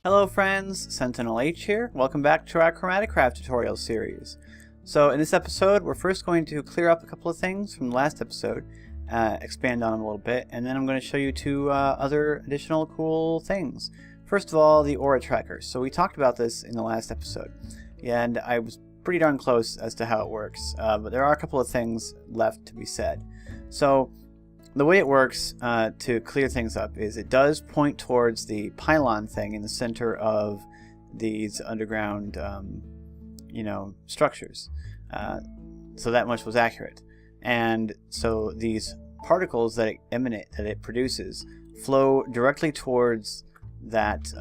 Hello friends, SentinalhMC here. Welcome back to our ChromatiCraft tutorial series. So in this episode, we're first going to clear up a couple of things from the last episode, expand on them a little bit, and then I'm going to show you two other additional cool things. First of all, the aura tracker. So we talked about this in the last episode, and I was pretty darn close as to how it works, but there are a couple of things left to be said. So the way it works to clear things up is it does point towards the pylon thing in the center of these underground structures. So that much was accurate. And so these particles that it produces flow directly towards that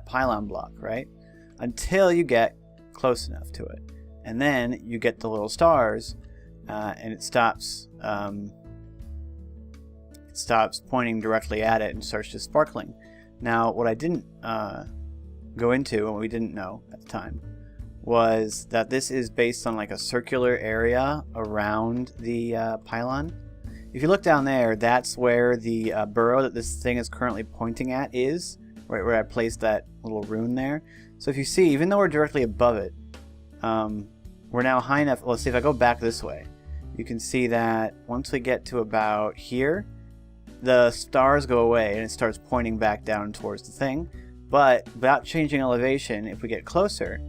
pylon block, right? Until you get close enough to it. And then you get the little stars, and it stops pointing directly at it and starts just sparkling. Now, what I didn't go into, and we didn't know at the time, was that this is based on like a circular area around the pylon. If you look down there, that's where the burrow that this thing is currently pointing at is, right where I placed that little rune there. So if you see, even though we're directly above it, we're now high enough. Let's see if I go back this way. You can see that once we get to about here, the stars go away and it starts pointing back down towards the thing. But without changing elevation, if we get closer,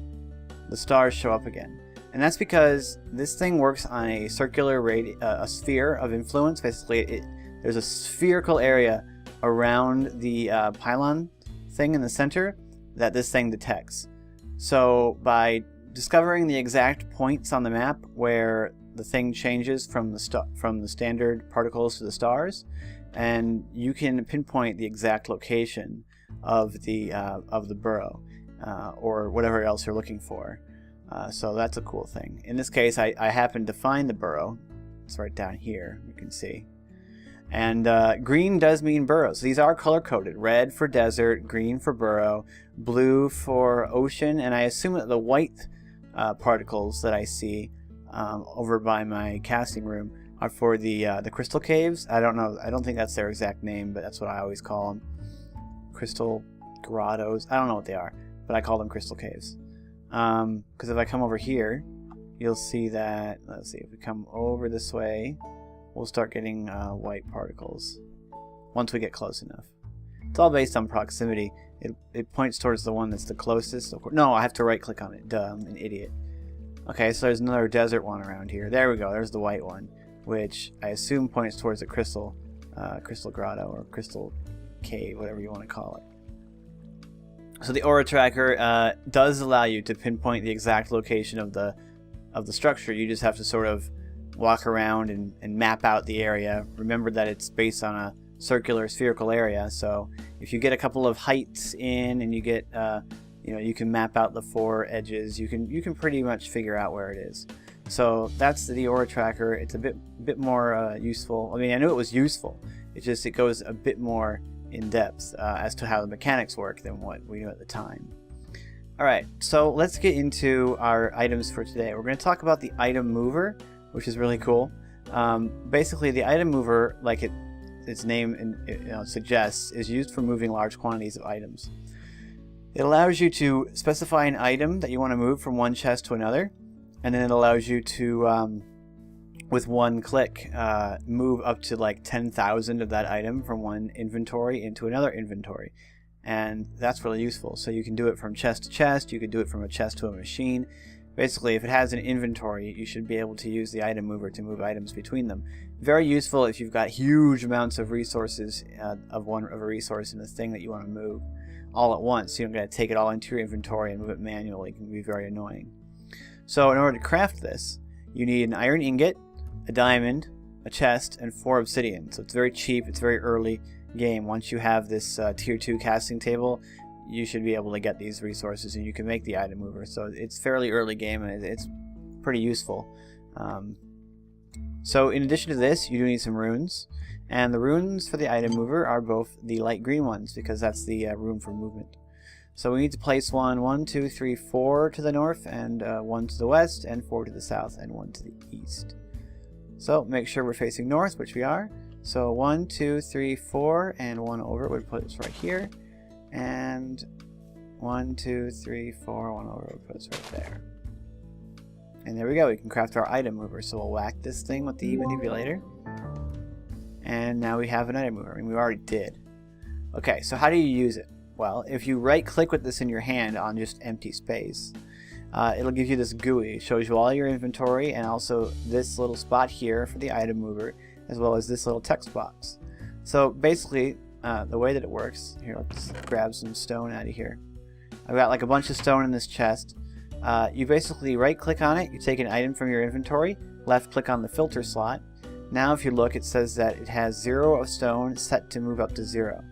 the stars show up again. And that's because this thing works on a circular a sphere of influence. Basically, there's a spherical area around the pylon thing in the center that this thing detects. So by discovering the exact points on the map where the thing changes from the standard particles to the stars, and you can pinpoint the exact location of the burrow or whatever else you're looking for. So that's a cool thing. In this case, I happened to find the burrow. It's right down here, you can see. And green does mean burrows. So these are color-coded. Red for desert, green for burrow, blue for ocean, and I assume that the white particles that I see over by my casting room are for the crystal caves. I don't know. I don't think that's their exact name, but that's what I always call them. Crystal grottos. I don't know what they are, but I call them crystal caves. Because if I come over here, you'll see that, let's see, if we come over this way, we'll start getting white particles once we get close enough. It's all based on proximity. It points towards the one that's the closest. No, I have to right click on it. Duh, I'm an idiot. Okay, so there's another desert one around here. There we go, there's the white one, which I assume points towards the crystal grotto or crystal cave, whatever you want to call it. So the aura tracker does allow you to pinpoint the exact location of the structure. You just have to sort of walk around and map out the area. Remember that it's based on a circular spherical area, so if you get a couple of heights in and you get you can map out the four edges, you can pretty much figure out where it is. So that's the aura tracker. It's a bit more useful. I mean, I knew it was useful. It goes a bit more in depth as to how the mechanics work than what we knew at the time. Alright, so let's get into our items for today. We're going to talk about the item mover, which is really cool. Basically, the item mover, like its name suggests, is used for moving large quantities of items. It allows you to specify an item that you want to move from one chest to another, and then it allows you to, with one click, move up to like 10,000 of that item from one inventory into another inventory. And that's really useful. So you can do it from chest to chest, you can do it from a chest to a machine. Basically, if it has an inventory, you should be able to use the item mover to move items between them. Very useful if you've got huge amounts of resources of a resource in a thing that you want to move all at once. You don't got to take it all into your inventory and move it manually. It can be very annoying. So in order to craft this, you need an iron ingot, a diamond, a chest, and 4 obsidian. So it's very cheap. It's very early game. Once you have this tier 2 casting table, you should be able to get these resources and you can make the item mover. So it's fairly early game and it's pretty useful. So in addition to this, you do need some runes. And the runes for the item mover are both the light green ones because that's the rune for movement. So we need to place 1, 2, 3, 4 to the north, and 1 to the west, and 4 to the south, and 1 to the east. So make sure we're facing north, which we are. So 1, 2, 3, 4, and 1 over it would put us right here. And 1, 2, 3, 4, 1 over would put us right there. And there we go, we can craft our item mover. So we'll whack this thing with the manipulator. And now we have an item mover. I mean, we already did. Okay, so how do you use it? Well, if you right click with this in your hand on just empty space, it'll give you this GUI. It shows you all your inventory and also this little spot here for the item mover, as well as this little text box. So basically, the way that it works, here, let's grab some stone out of here. I've got like a bunch of stone in this chest. You basically right click on it, you take an item from your inventory, left click on the filter slot. Now if you look, it says that it has 0 of stone set to move up to 0,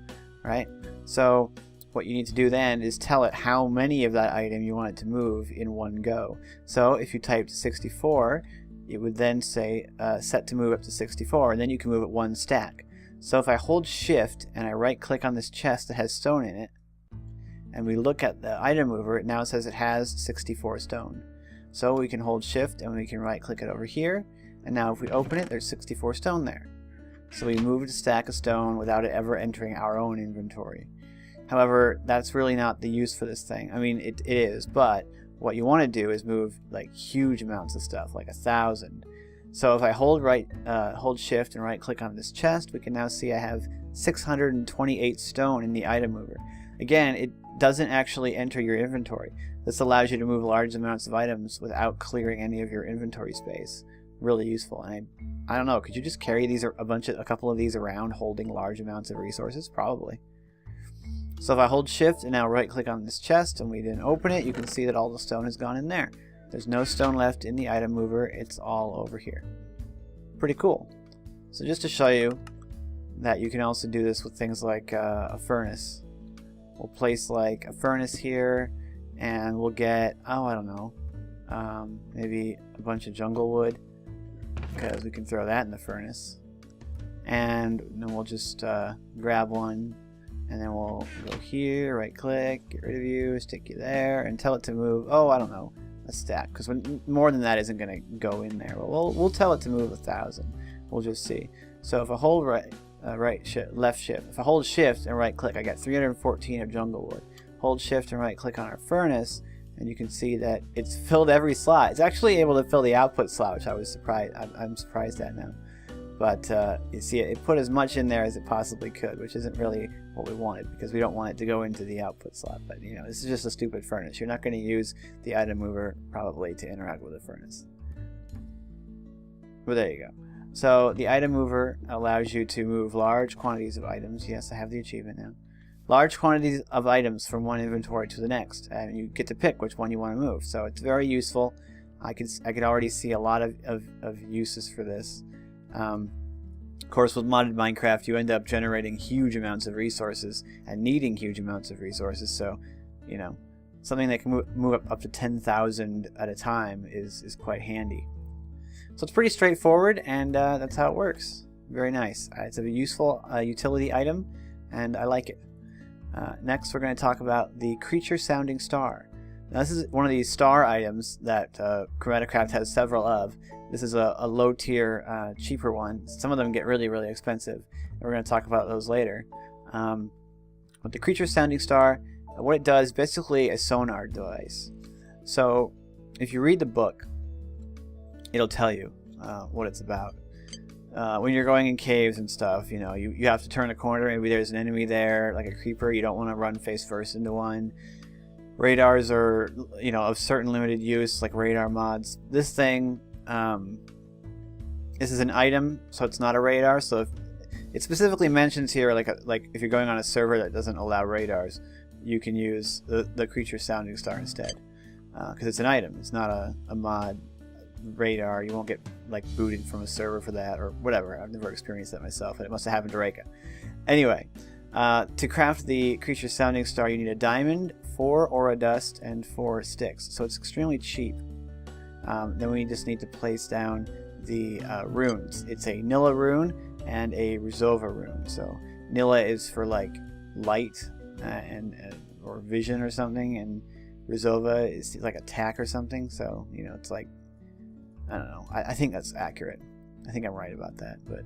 right? So what you need to do then is tell it how many of that item you want it to move in one go. So if you typed 64, it would then say set to move up to 64, and then you can move it 1 stack. So if I hold shift and I right click on this chest that has stone in it, and we look at the item mover, it now says it has 64 stone. So we can hold shift and we can right click it over here, and now if we open it, there's 64 stone there. So we moved a stack of stone without it ever entering our own inventory. However, that's really not the use for this thing. I mean, it is, but what you want to do is move like huge amounts of stuff, like 1,000. So if I hold shift and right click on this chest, we can now see I have 628 stone in the item mover. Again, it doesn't actually enter your inventory. This allows you to move large amounts of items without clearing any of your inventory space. Really useful. And I don't know, could you just carry these a couple of these around holding large amounts of resources? Probably. So if I hold shift and now right click on this chest and we didn't open it, you can see that all the stone has gone in there. There's no stone left in the item mover, it's all over here. Pretty cool. So just to show you that you can also do this with things like a furnace. We'll place like a furnace here and we'll get, oh, I don't know, maybe a bunch of jungle wood, because we can throw that in the furnace. And then we'll just grab one, and then we'll go here, right click, get rid of you, stick you there, and tell it to move, oh, I don't know, a stack, because more than that isn't going to go in there. But we'll tell it to move 1,000. We'll just see. So if I hold left shift, if I hold shift and right click, I get 314 of jungle wood. Hold shift and right click on our furnace, and you can see that it's filled every slot. It's actually able to fill the output slot, which I was surprised. I'm surprised at now. But you see, it put as much in there as it possibly could, which isn't really what we wanted, because we don't want it to go into the output slot. But you know, this is just a stupid furnace. You're not going to use the item mover probably to interact with a furnace. But there you go. So the item mover allows you to move large quantities of items. Yes, I have the achievement now. Large quantities of items from one inventory to the next, and you get to pick which one you want to move. So it's very useful. I could already see a lot of uses for this. Of course, with modded Minecraft, you end up generating huge amounts of resources and needing huge amounts of resources. So, you know, something that can move up to 10,000 at a time is quite handy. So it's pretty straightforward, and that's how it works. Very nice. It's a useful utility item, and I like it. Next, we're going to talk about the creature sounding star. Now, this is one of these star items that ChromatiCraft has several of. This is a low tier, cheaper one. Some of them get really, really expensive. And we're going to talk about those later. But the creature sounding star, what it does is basically a sonar device. So if you read the book, it'll tell you what it's about. When you're going in caves and stuff, you know, you have to turn a corner, maybe there's an enemy there, like a creeper, you don't want to run face first into one. Radars are, you know, of certain limited use, like radar mods. This thing, this is an item, so it's not a radar, so if it specifically mentions here, like if you're going on a server that doesn't allow radars, you can use the creature sounding star instead, because it's an item, it's not a mod radar. You won't get like booted from a server for that or whatever. I've never experienced that myself, and it must have happened to Reika. Anyway, to craft the creature sounding star, you need a diamond, 4 aura dust, and 4 sticks. So it's extremely cheap. Then we just need to place down the runes. It's a Nilla rune and a Rizova rune. So Nilla is for like light or vision or something, and Rizova is like attack or something. So you know, it's like, I don't know. I think that's accurate. I think I'm right about that. But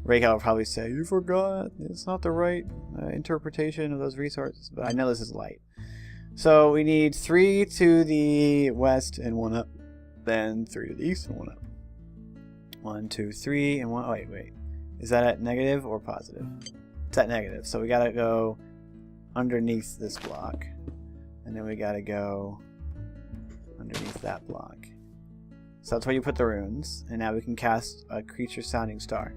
Reika will probably say, you forgot, it's not the right interpretation of those resources, but I know this is light. So we need 3 to the west and 1 up, then 3 to the east and 1 up. 1, 2, 3, and 1, oh, wait. Is that at negative or positive? It's at negative, so we gotta go underneath this block. And then we gotta go underneath that block. So that's where you put the runes, and now we can cast a creature sounding star.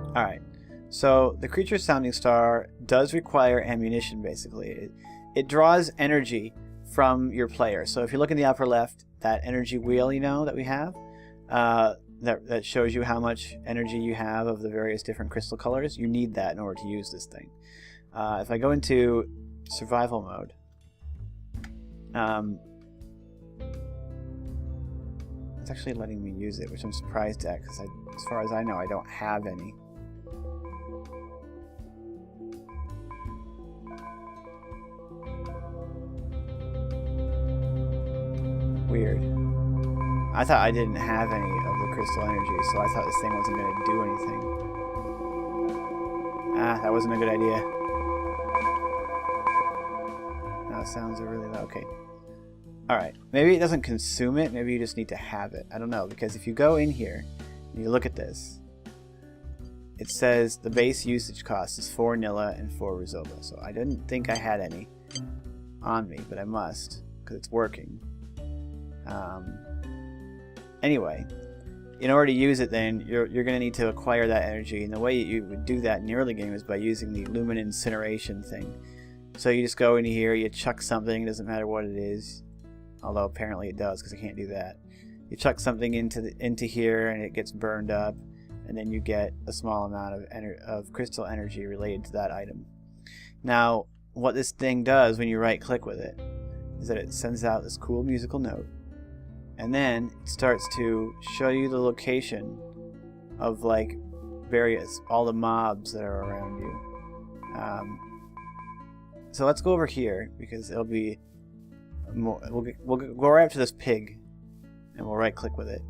Alright, so the creature sounding star does require ammunition, basically. It draws energy from your player. So if you look in the upper left, that energy wheel, you know, that we have, that shows you how much energy you have of the various different crystal colors, you need that in order to use this thing. If I go into survival mode, it's actually letting me use it, which I'm surprised at, because as far as I know, I don't have any. Weird. I thought I didn't have any of the crystal energy, so I thought this thing wasn't going to do anything. Ah, that wasn't a good idea. Now sounds are really loud. Okay. Alright, maybe it doesn't consume it, maybe you just need to have it. I don't know, because if you go in here and you look at this, it says the base usage cost is 4 Nilla and 4 Rizoba. So I didn't think I had any on me, but I must, because it's working. Anyway, in order to use it then, you're going to need to acquire that energy, and the way you would do that in the early game is by using the lumen incineration thing. So you just go into here, you chuck something, it doesn't matter what it is. Although apparently it does, because I can't do that. You chuck something into here, and it gets burned up, and then you get a small amount of crystal energy related to that item. Now, what this thing does when you right-click with it is that it sends out this cool musical note, and then it starts to show you the location of like all the mobs that are around you. So let's go over here, because it'll be we'll go right up to this pig, and we'll right click with it.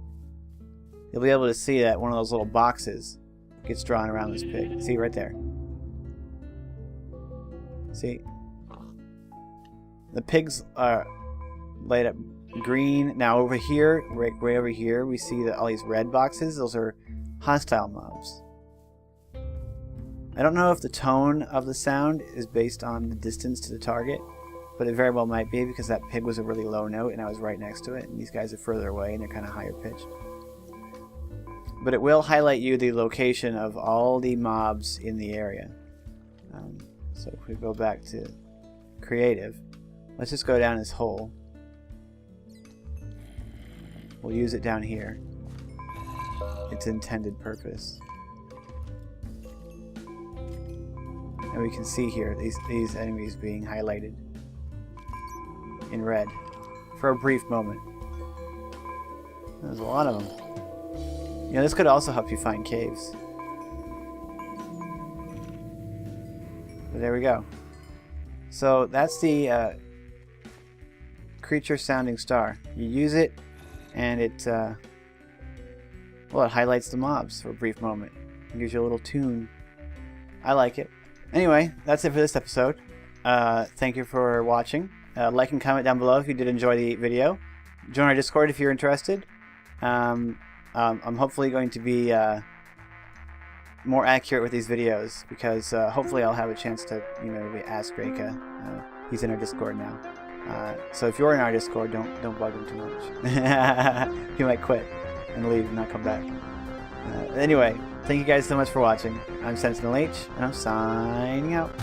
You'll be able to see that one of those little boxes gets drawn around this pig. See right there. See? The pigs are light up green. Now over here, right over here, we see that all these red boxes, those are hostile mobs. I don't know if the tone of the sound is based on the distance to the target, but it very well might be, because that pig was a really low note and I was right next to it, and these guys are further away and they're kind of higher pitched. But it will highlight you the location of all the mobs in the area. So if we go back to creative, let's just go down this hole. We'll use it down here. Its intended purpose. And we can see here these enemies being highlighted in red for a brief moment. There's a lot of them. You know, this could also help you find caves. But there we go. So that's the creature sounding star. You use it, and it well, it highlights the mobs for a brief moment. It gives you a little tune. I like it. Anyway, that's it for this episode. Thank you for watching. Like and comment down below if you did enjoy the video. Join our Discord if you're interested. I'm hopefully going to be more accurate with these videos, because hopefully I'll have a chance to, maybe ask Reika. He's in our Discord now. So if you're in our Discord, don't bug him too much. He might quit and leave and not come back. Anyway, thank you guys so much for watching. I'm SentinalH, and I'm signing out.